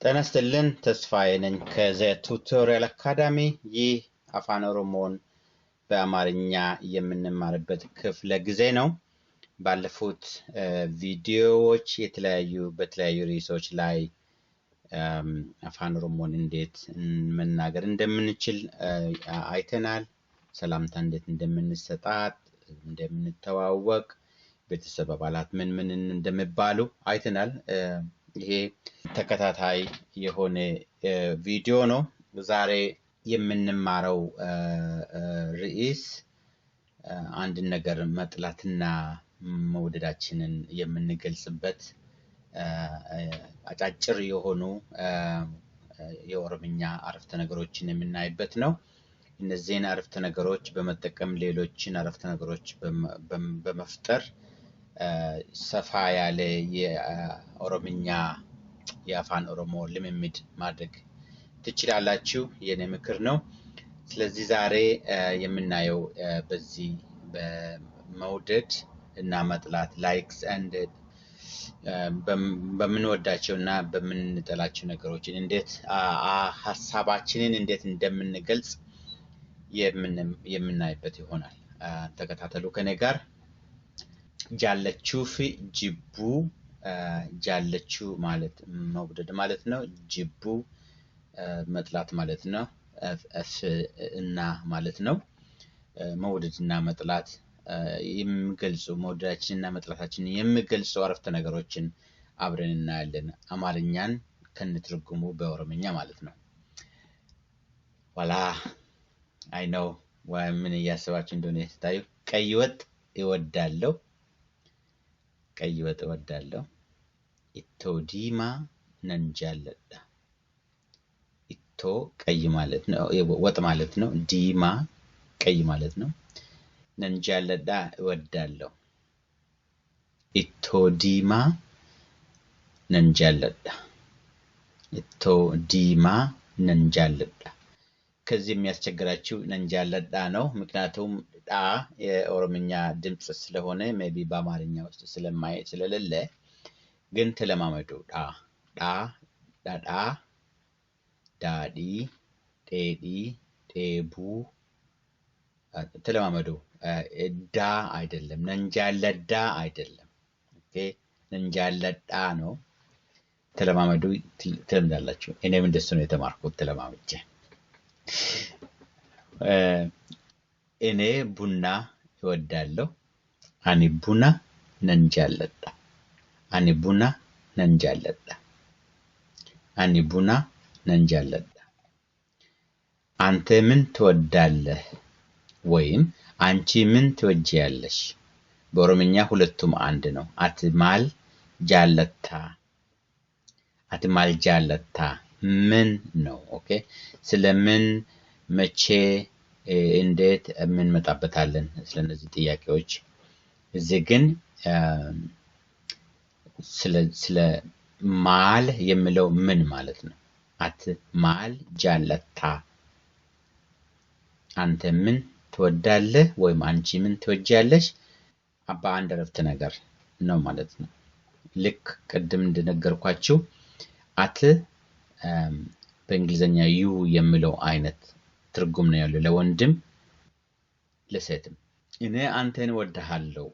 ጤና ይስጥልን ተስፋዬ ነኝ ከዘ ቱቶሪያል አካዳሚ። ይህ አፋን ኦሮሞን በአማርኛ የምንማርበት ክፍለ ጊዜ ነው። ባለፉት ቪዲዮዎች በተለያዩ ርዕሶች ላይ አፋን ኦሮሞን እንዴት መናገር እንደምንችል አይተናል። ሰላምታ እንዴት እንደምንሰጣጥ፣ እንደምንተዋወቅ፣ ቤተሰብ አባላት ምን እንደሚባሉ አይተናል። ይሄ ተከታታይ የሆነ ቪዲዮ ነው። ዛሬ የምንማረው ርዕስ አንድ ነገር መጥላትና መውደዳችንን የምንገልጽበት አጫጭር የሆኑ የኦሮምኛ አረፍተ ነገሮችን የምናይበት ነው። እነዚህን አረፍተ ነገሮች በመጠቀም ሌሎችን አረፍተ ነገሮች በመፍጠር ሰፋ ያለ የኦሮምኛ የአፋን ኦሮሞ ልምምድ ማድረግ ትችላላችሁ የኔ ምክር ነው። ስለዚህ ዛሬ የምናየው በዚህ በመውደድ እና መጥላት ላይክስ ኤንድ በምንወዳቸውና በምንጠላቸው ነገሮች እንዴት ሐሳባችንን እንዴት እንደምንገልጽ የምናይበት ይሆናል። ተከታተሉ ከኔ ጋር። ጃለቹፍ ጅቡ ጃለቹ ማለት መውደድ ማለት ነው። ጅቡ መጥላት ማለት ነው። እና ማለት ነው። መውደድና መጥላት የሚገልጹ መውደዳችንና መጥላታችንን የሚገልጹ አረፍተ ነገሮችን አብረን እናያለን። አማርኛን ከነትርጉሙ በኦሮምኛ ማለት ነው። ዋላ አይ ኖ ምን እያሰባችሁ እንደሆነ ታዩ። ቀይ ወጥ እወዳለሁ። ቀይ ወጥ እወዳለሁ። ኢቶ ዲማ ነንጃለዳ። ኢቶ ቀይ ማለት ነው፣ ወጥ ማለት ነው። ዲማ ቀይ ማለት ነው። ነንጃለዳ እወዳለሁ። ኢቶ ዲማ ነንጃለዳ። ኢቶ ዲማ ነንጃለዳ። ከዚህ የሚያስቸግራችሁ ነንጃለዳ ነው። ምክንያቱም ዳ የኦሮምኛ ድምጽ ስለሆነ ሜቢ በአማርኛ ውስጥ ስለሌለ ግን ተለማመዱ። ዳ ዳዳ ዳዲ ዴዲ ዴቡ ተለማመዱ። ዳ አይደለም፣ ነንጃለዳ አይደለም። ኦኬ ነንጃለዳ ነው። ተለማመዱ፣ ትለምዳላችሁ። እኔም እንደሱ ነው የተማርኩት ተለማመጄ። እኔ ቡና እወዳለሁ። አኒ ቡና ነንጃለዳ። አኒ ቡና ነንጃለዳ። አኒ ቡና ነንጃለዳ። አንተ ምን ትወዳለህ ወይም አንቺ ምን ትወጂያለሽ? በኦሮምኛ ሁለቱም አንድ ነው። አትማል ጃለታ። አትማል ጃለታ ምን ነው። ኦኬ ስለምን፣ መቼ፣ እንዴት ምን መጣበታለን ስለነዚህ ጥያቄዎች። እዚህ ግን ስለ ማል የሚለው ምን ማለት ነው? አትማል ጃለታ። አንተ ምን ትወዳለህ ወይም አንቺ ምን ትወጂያለሽ? በአንድ አረፍተ ነገር ነው ማለት ነው። ልክ ቅድም እንደነገርኳችሁ አት በእንግሊዘኛ ዩ የሚለው አይነት ትርጉም ነው ያለው ለወንድም ለሴትም። እኔ አንተን እወድሃለሁ።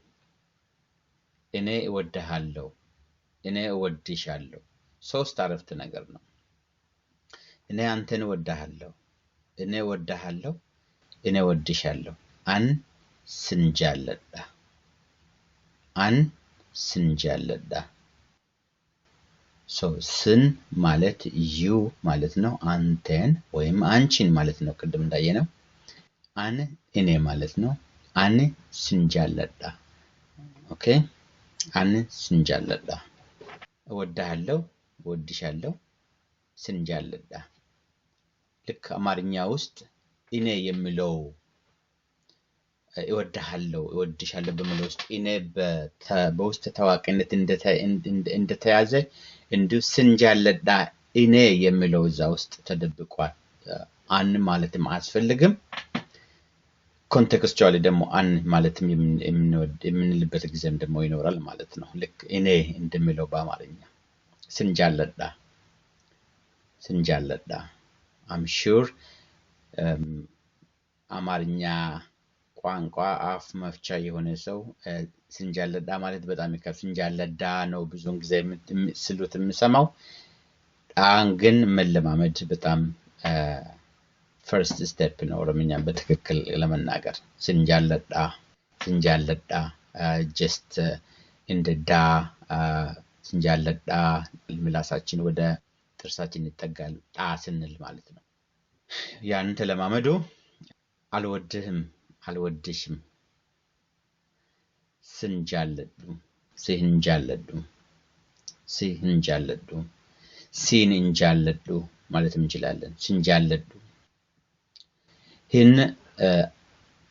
እኔ እወድሃለሁ። እኔ እወድሻለሁ። ሶስት አረፍተ ነገር ነው። እኔ አንተን እወድሃለሁ። እኔ እወድሃለሁ። እኔ እወድሻለሁ። አን ስንጃለዳ። አን ስንጃለዳ። ስን ማለት ዩ ማለት ነው። አንተን ወይም አንቺን ማለት ነው። ቅድም እንዳየነው አን እኔ ማለት ነው። አን ስንጃለዳ። ኦኬ አን ስንጃለዳ። እወድሃለሁ፣ እወድሻለሁ፣ ስንጃለዳ። ልክ አማርኛ ውስጥ እኔ የሚለው እወድሃለሁ፣ እወድሻለሁ በሚለው ውስጥ እኔ በውስጥ ታዋቂነት እንደተያዘ እንዲሁ ስንጃለዳ እኔ የሚለው እዛ ውስጥ ተደብቋል። አን ማለትም አያስፈልግም። ኮንቴክስቹዋሊ ደግሞ አን ማለትም የምንልበት ጊዜም ደግሞ ይኖራል ማለት ነው። ልክ እኔ እንደሚለው በአማርኛ ስንጃለዳ ስንጃለዳ I'm sure አማርኛ ቋንቋ አፍ መፍቻ የሆነ ሰው ስንጃለዳ ማለት በጣም ይከብዳል። ስንጃለዳ ነው ብዙውን ጊዜ ስሉት የምሰማው። ግን መለማመድ በጣም ፈርስት ስቴፕ ነው ኦሮምኛን በትክክል ለመናገር። ስንጃለዳ ጀስት እንደ ዳ ስንጃለዳ ምላሳችን ወደ ጥርሳችን ይጠጋል ጣ ስንል ማለት ነው። ያን ተለማመዱ። አልወድህም አልወድሽም ስንጃለዱ ሲንጃለዱ ሲንጃለዱ ማለት እንችላለን። ስንጃለዱ ይህን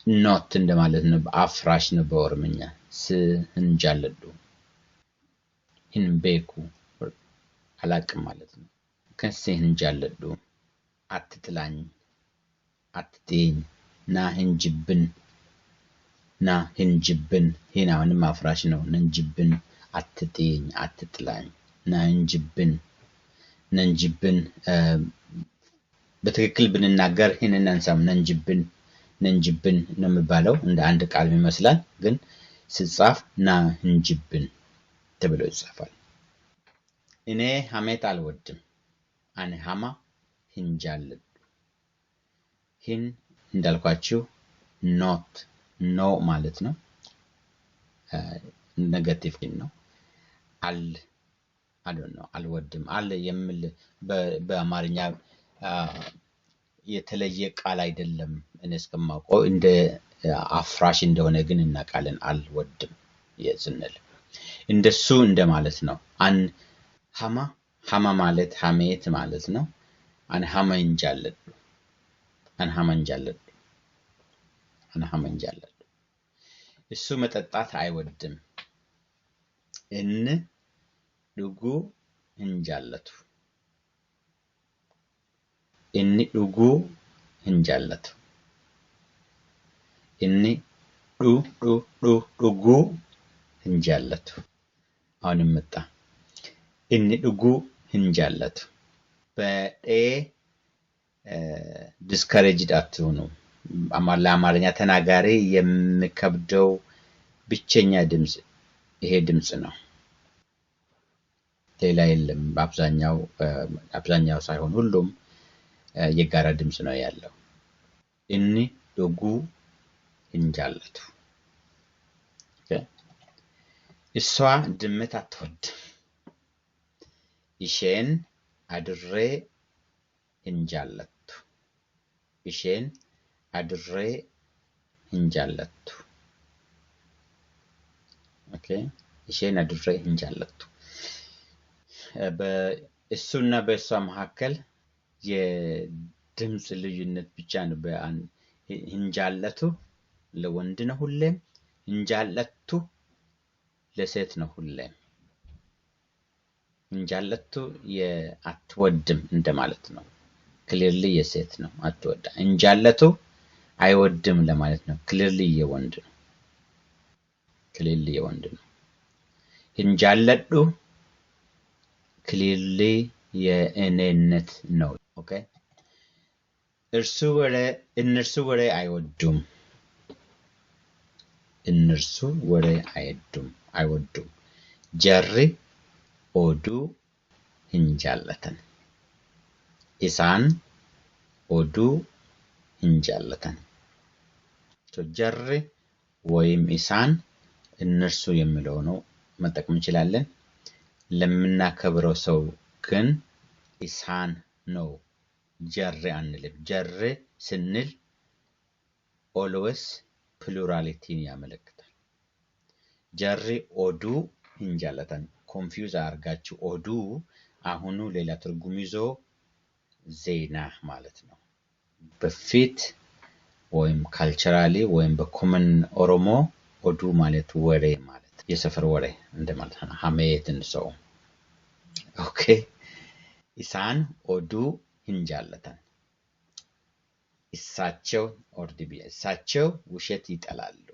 ኖት እንደማለት ነው። አፍራሽ ነው በኦሮምኛ ስንጃለዱ። ይህን ቤኩ አላቅም ማለት ነው። ከስንጃለዱ አትጥላኝ አትጤኝ ና ህንጅብን ይህን አሁንም አፍራሽ ነው። ነንጅብን አትጤኝ አትጥላኝ ነንጅብን በትክክል ብንናገር ይህንን አንሳም ነንጅብን ነው የሚባለው። እንደ አንድ ቃል ይመስላል ግን ሲጻፍ ና ህንጅብን ተብሎ ይጻፋል። እኔ ሐሜት አልወድም አነ ሐማ ህንጃለዱ። ይህን እንዳልኳችሁ ኖት ኖ ማለት ነው። ኔጌቲቭ ነው። አልወድም አለ የሚል በአማርኛ የተለየ ቃል አይደለም። እኔ እስከማውቀው እንደ አፍራሽ እንደሆነ ግን እናውቃለን። አልወድም ስንል እንደሱ እንደማለት ነው። ሐማ ማለት ሐሜት ማለት ነው። አነ ሐማ እንጃለዱ እሱ መጠጣት አይወድም። እን ዱጉ እንጃለቱ inni dhuguu hin jaallatu. inni dhuguu hin jaallatu. አሁንም መጣ። inni dhuguu hin jaallatu። ዲስከሬጅድ አትሁኑ። ለአማርኛ ተናጋሪ የሚከብደው ብቸኛ ድምጽ ይሄ ድምጽ ነው። ሌላ የለም። አብዛኛው ሳይሆን ሁሉም የጋራ ድምጽ ነው ያለው። እኒ ዱጉ እንጃለቱ። እሷ ድመት አትወድም። ኢሼን አድሬ እንጃለቱ። ኢሼን አድሬ እንጃለቱ። ኦኬ ኢሼን አድሬ እንጃለቱ። በእሱና በእሷ መካከል የድምጽ ልዩነት ብቻ ነው። እንጃለቱ ለወንድ ነው ሁሌም። እንጃለቱ ለሴት ነው ሁሌም። እንጃለቱ አትወድም እንደማለት ነው። ክሊርሊ የሴት ነው አትወዳ። እንጃለቱ አይወድም ለማለት ነው። ክሊርሊ የወንድ ነው። እንጃለዱ ክሊርሊ የእኔነት ነው። ኦኬ እነርሱ ወሬ አይወዱም። ጀሪ ኦዱ እንጃለተን። ኢሳን ኦዱ እንጃለተን። ጀሪ ወይም ኢሳን እነርሱ የሚለው ነው መጠቀም እንችላለን። ለምናከብረው ሰው ግን ኢሳን ነው ጀሪ አንልም። ጀሪ ስንል ኦልዌስ ፕሉራሊቲን ያመለክታል። ጀሪ ኦዱ እንጃለተን። ኮንፊውዝ አርጋችሁ ኦዱ አሁኑ ሌላ ትርጉም ይዞ ዜና ማለት ነው። በፊት ወይም ካልቸራሊ ወይም በኮመን ኦሮሞ ኦዱ ማለት ወሬ ማለት የሰፈር ወሬ እንደማለት ነው። ሐሜትን ሰው ኦኬ። ኢሳን ኦዱ እንጃለተን። እሳቸው ውሸት ይጠላሉ።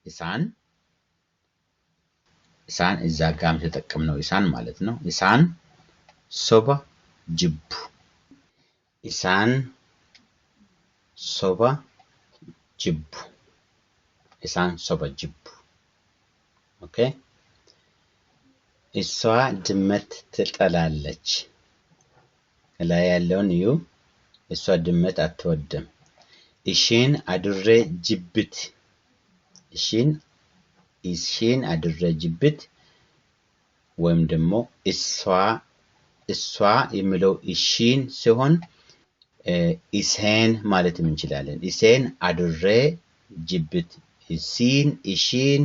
ኢሳን እዛ ጋም ተጠቅም ነው ኢሳን ማለት ነው። ኢሳን ሶባ ጅቡ isaan soba jibbu. isaan soba jibbu. Okay? እሷ ድመት ትጠላለች። ላይ ያለውን እዩ። እሷ ድመት አትወድም። እሺን አድሬ ጅብት። እሺን አድሬ ጅብት ወይም ደግሞ እሷ የሚለው እሺን ሲሆን ኢሴን ማለት እንችላለን። ኢሴን አድሬ ጅብት። ኢሲን፣ ኢሺን፣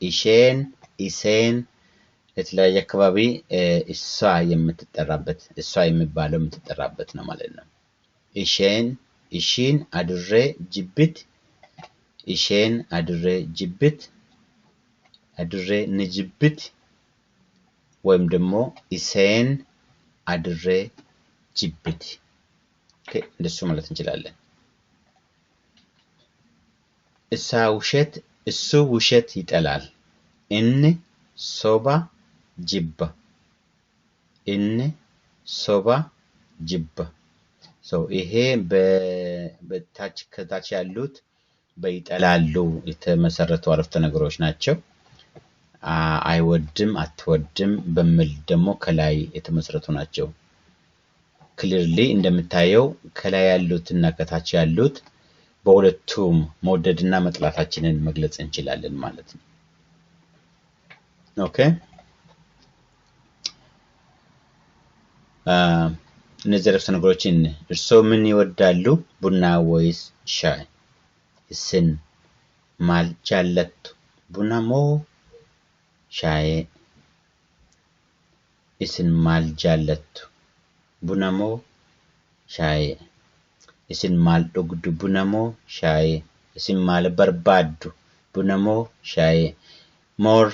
ኢሼን፣ ኢሴን የተለያየ አካባቢ እሷ የምትጠራበት እሷ የሚባለው የምትጠራበት ነው ማለት ነው። ኢሺን አድሬ ጅብት፣ ኢሼን አድሬ ጅብት፣ አድሬ ንጅብት ወይም ደግሞ ኢሴን አድሬ ጅብት። እንደሱ ማለት እንችላለን። እሱ ውሸት ይጠላል። እን ሶባ ጅባ። እን ሶባ ጅባ። ይሄ በታች ከታች ያሉት በይጠላሉ የተመሰረቱ አረፍተ ነገሮች ናቸው። አይወድም፣ አትወድም በሚል ደግሞ ከላይ የተመሰረቱ ናቸው። ክሊርሊ እንደምታየው ከላይ ያሉትና ከታች ያሉት በሁለቱም መውደድና መጥላታችንን መግለጽ እንችላለን ማለት ነው። ኦኬ እነዚህ አረፍተ ነገሮችን እርስዎ ምን ይወዳሉ? ቡና ወይስ ሻይ? እስን ማል ጃለቱ? ቡና ሞ ሻይ? እስን ማል ጃለቱ? ቡና ሞ ሻይ? እስን ማል ዱግዱ? ቡና ሞ ሻይ? እስን ማል በርባዱ? ቡና ሞ ሻይ? ሞር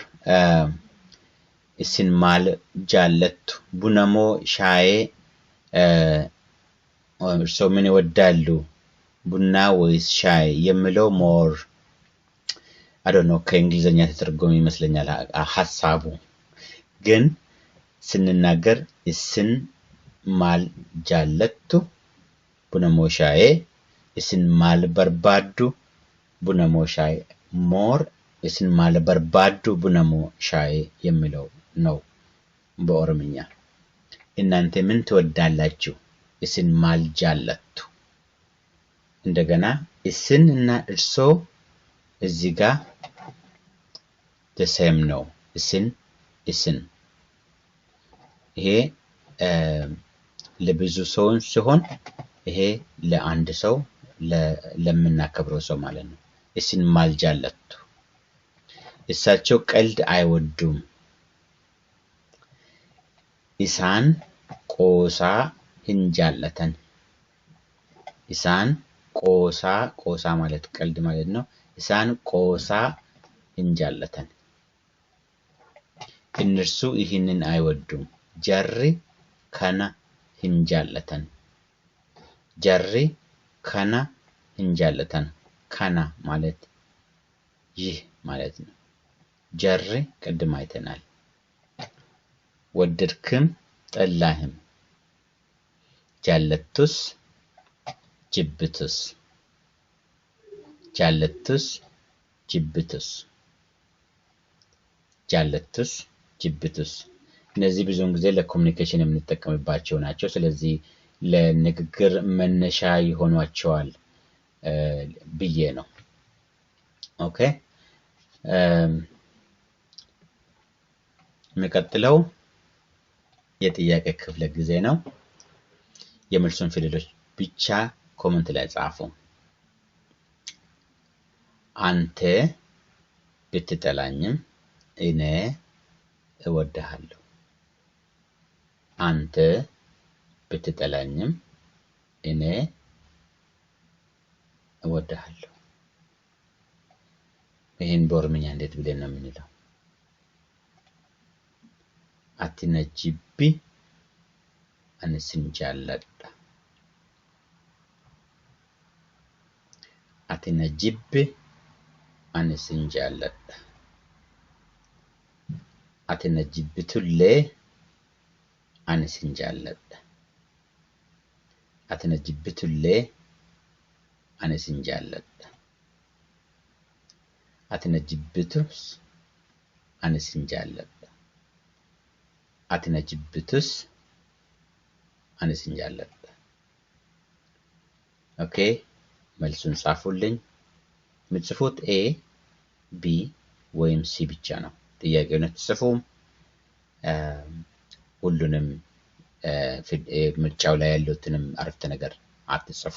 እስን ማል ጃለቱ? ቡና ሞ ሻይ? እርስዎ ምን ይወዳሉ? ቡና ወይስ ሻይ የሚለው ሞር ከእንግሊዘኛ ተተርጎመ ይመስለኛል ሐሳቡ። ግን ስንናገር እስን ማል ጃለቱ? ቡና ሞ ሻይ? እስን ማል በርባዱ? ቡና ሞ ሻይ? ሞር እስን ማል በርባዱ? ቡና ሞ ሻይ የሚለው ነው በኦሮምኛ። እናንተ ምን ትወዳላችሁ? እስን ማል ጃለቱ? እንደገና እስን እና እርስዎ እዚህ ጋር ደሴም ነው። እስን ይሄ ለብዙ ሰው ሲሆን ይሄ ለአንድ ሰው ለምናከብረው ሰው ማለት ነው። እስን ማል ጃለቱ። እሳቸው ቀልድ አይወዱም። ኢሳን ቆሳ hinjallatan. ኢሳን ቆሳ ማለት ቀልድ ማለት ነው። ኢሳን ቆሳ hinjallatan. እነርሱ ይህንን አይወዱም። ጀሪ ከና hinjallatan. ጀሪ ከና hinjallatan. ከና ማለት ይህ ማለት ነው። ጀሪ ቅድም አይተናል። ወደድክም ጠላህም። ጃለቱስ ጅብቱስ። ጃለቱስ ጅብቱስ። ጃለቱስ ጅብቱስ። እነዚህ ብዙውን ጊዜ ለኮሙኒኬሽን የምንጠቀምባቸው ናቸው። ስለዚህ ለንግግር መነሻ ይሆኗቸዋል ብዬ ነው። ኦኬ የሚቀጥለው የጥያቄ ክፍለ ጊዜ ነው። የመልሱን ፊደሎች ብቻ ኮሜንት ላይ ጻፉ። አንተ ብትጠላኝም እኔ እወድሃለሁ። አንተ ብትጠላኝም እኔ እወድሃለሁ። ይሄን በኦሮምኛ እንዴት ብለን ነው የምንለው? አትነጂቢ አንስን ጃለዳ። አትነጂቢ አንስን ጃለዳ። አትነጂብቱሌ አንስን ጃለዳ። Atinajibitullee ani sin jaalladha. Atinajibbitus ani sin jaalladha. Atinajibbitus ani sin jaalladha. Okay, መልሱን ጻፉልኝ። ምጽፉት A B ወይም C ብቻ ነው። ጥያቄውን ተጽፉም ሁሉንም ምርጫው ላይ ያሉትንም አረፍተ ነገር አትጽፉ።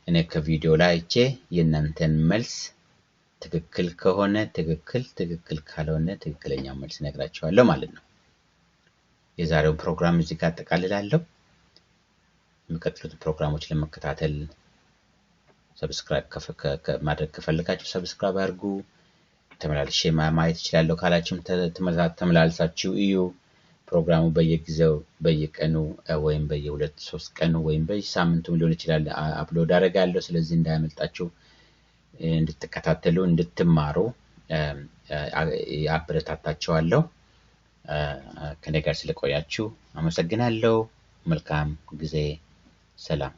እኔ ከቪዲዮ ላይ አይቼ የእናንተን መልስ ትክክል ከሆነ ትክክል፣ ትክክል ካልሆነ ትክክለኛው መልስ ነግራችኋለሁ ማለት ነው። የዛሬው ፕሮግራም እዚህ ጋር አጠቃልላለሁ። የሚቀጥሉት ፕሮግራሞች ለመከታተል ሰብስክራይብ ማድረግ ከፈለጋችሁ ሰብስክራይብ አድርጉ። ተመላልሼ ማየት ይችላል ካላችሁም ተመላልሳችሁ እዩ። ፕሮግራሙ በየጊዜው በየቀኑ ወይም በየ2 3 ቀኑ ወይም በየሳምንቱ ሊሆን ይችላል አፕሎድ አደርጋለሁ። ስለዚህ እንዳያመልጣችሁ እንድትከታተሉ እንድትማሩ አበረታታችኋለሁ። ከኔ ጋር ስለቆያችሁ አመሰግናለሁ። መልካም ጊዜ። ሰላም።